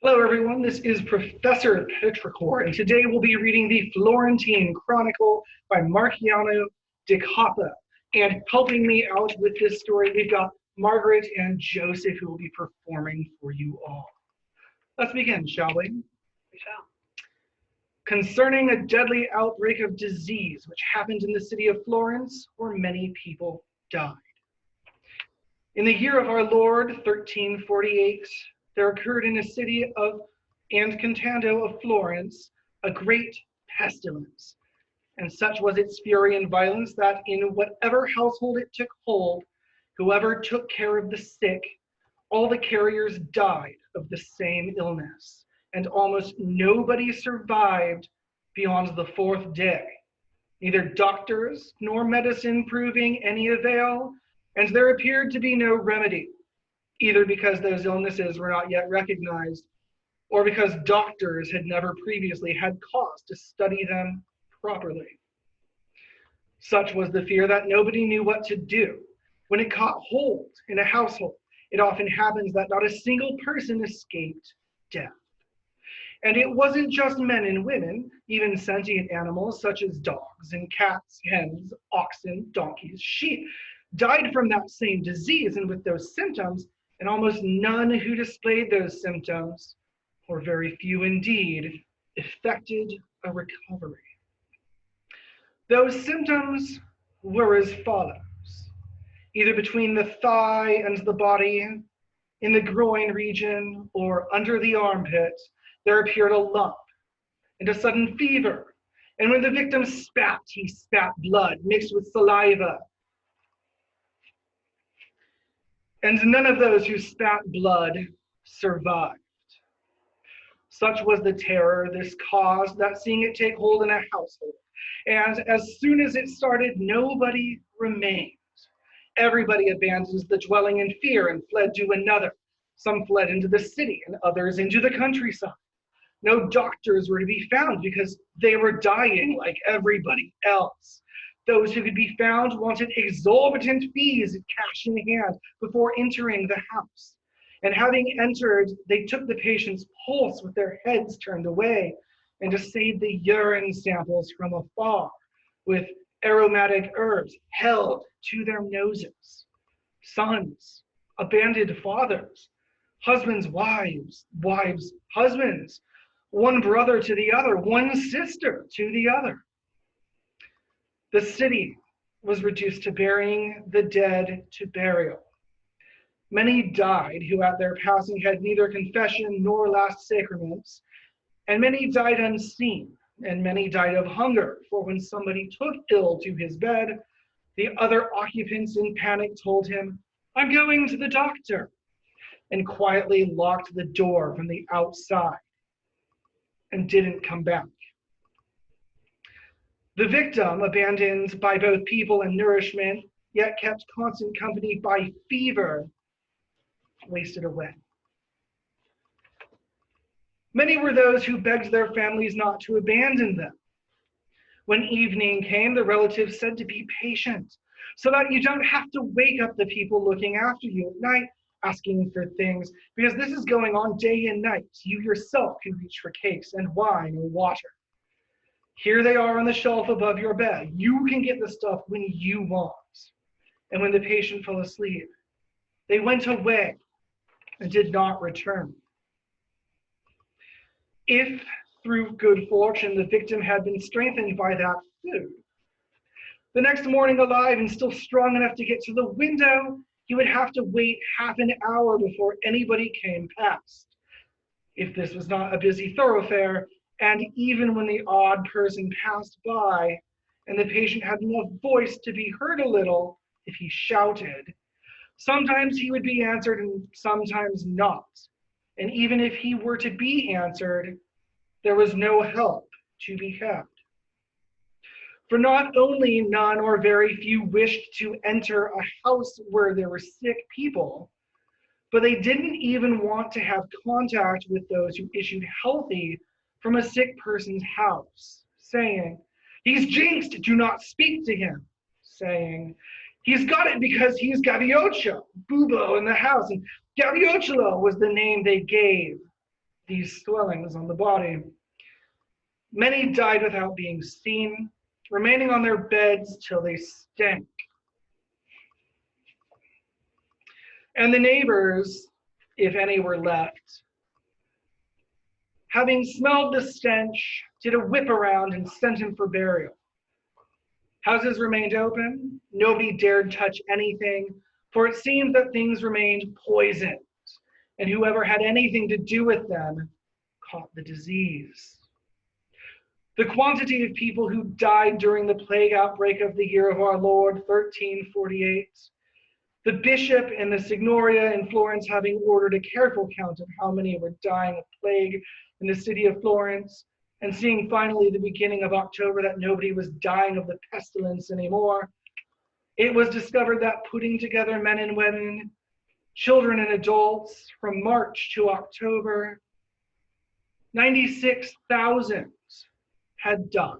Hello, everyone. This is Professor Petrichor, and today we'll be reading the Florentine Chronicle by Marciano di Coppa. And helping me out with this story, we've got Margaret and Joseph, who will be performing for you all. Let's begin, shall we? We shall. Concerning a deadly outbreak of disease which happened in the city of Florence, where many people died. In the year of our Lord, 1348, there occurred in a city of and contando of Florence a great pestilence, and such was its fury and violence that in whatever household it took hold, whoever took care of the sick, all the carriers died of the same illness, and almost nobody survived beyond the fourth day, neither doctors nor medicine proving any avail, and there appeared to be no remedy, either because those illnesses were not yet recognized, or because doctors had never previously had cause to study them properly. Such was the fear that nobody knew what to do. When it caught hold in a household, it often happens that not a single person escaped death. And it wasn't just men and women, even sentient animals such as dogs and cats, hens, oxen, donkeys, sheep, died from that same disease and with those symptoms, and almost none who displayed those symptoms, or very few indeed, effected a recovery. Those symptoms were as follows: either between the thigh and the body, in the groin region, or under the armpit, there appeared a lump and a sudden fever, and when the victim spat, he spat blood mixed with saliva. And none of those who spat blood survived. Such was the terror this caused, that seeing it take hold in a household, and as soon as it started, nobody remained. Everybody abandons the dwelling in fear and fled to another. Some fled into the city and others into the countryside. No doctors were to be found because they were dying like everybody else. Those who could be found wanted exorbitant fees, cash in hand, before entering the house. And having entered, they took the patient's pulse with their heads turned away, and assayed the urine samples from afar, with aromatic herbs held to their noses. Sons, abandoned fathers, husbands, wives, wives, husbands, one brother to the other, one sister to the other. The city was reduced to burying the dead to burial. Many died who at their passing had neither confession nor last sacraments, and many died unseen, and many died of hunger, for when somebody took ill to his bed, the other occupants in panic told him, "I'm going to the doctor," and quietly locked the door from the outside and didn't come back. The victim, abandoned by both people and nourishment, yet kept constant company by fever, wasted away. Many were those who begged their families not to abandon them. When evening came, the relatives said to be patient, so that you don't have to wake up the people looking after you at night, asking for things, because this is going on day and night. You yourself can reach for cakes and wine or water. Here they are on the shelf above your bed. You can get the stuff when you want. And when the patient fell asleep, they went away and did not return. If, through good fortune, the victim had been strengthened by that food, the next morning alive and still strong enough to get to the window, he would have to wait half an hour before anybody came past. If this was not a busy thoroughfare, and even when the odd person passed by and the patient had enough voice to be heard a little, if he shouted, sometimes he would be answered and sometimes not. And even if he were to be answered, there was no help to be had. For not only none or very few wished to enter a house where there were sick people, but they didn't even want to have contact with those who issued healthy from a sick person's house, saying, "He's jinxed, do not speak to him," saying, "He's got it because he's Gaviocho, Bubo in the house," and Gaviocolo was the name they gave these swellings on the body. Many died without being seen, remaining on their beds till they stank. And the neighbors, if any were left, having smelled the stench, did a whip around and sent him for burial. Houses remained open. Nobody dared touch anything, for it seemed that things remained poisoned, and whoever had anything to do with them caught the disease. The quantity of people who died during the plague outbreak of the year of our Lord, 1348, the bishop and the signoria in Florence having ordered a careful count of how many were dying of plague in the city of Florence, and seeing finally the beginning of October that nobody was dying of the pestilence anymore, it was discovered that putting together men and women, children and adults, from March to October, 96,000 had died